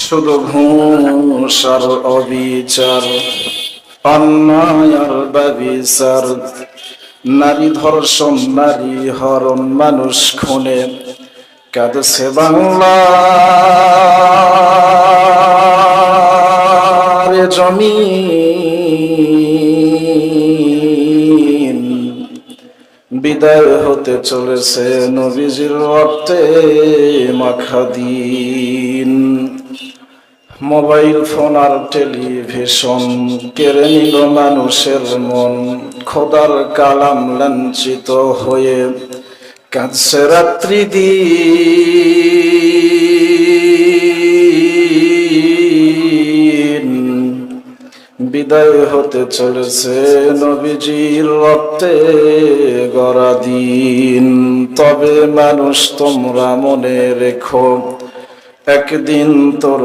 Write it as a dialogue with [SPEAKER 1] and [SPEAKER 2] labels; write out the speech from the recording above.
[SPEAKER 1] শুধু ঘুষ আর অবিচার, অন্যায় আর ব্যভিচার, নারী ধর্ষণ, নারী হরণ, মানুষ খুনে কাঁদছে বাংলার জমিন। বিদায় হতে চলেছে নবীজির রক্তে মাখা দিন। মোবাইল ফোন আর টেলিভিশন কেড়ে নিল মানুষের মন। খোদার কালাম লাঞ্ছিত হয়ে কাঁদছে রাত্রি দিন। বিদায় হতে চলেছে নবীজির রক্তে গড়া দিন। তবে মানুষ তোমরা মনে রেখো, একদিন তোর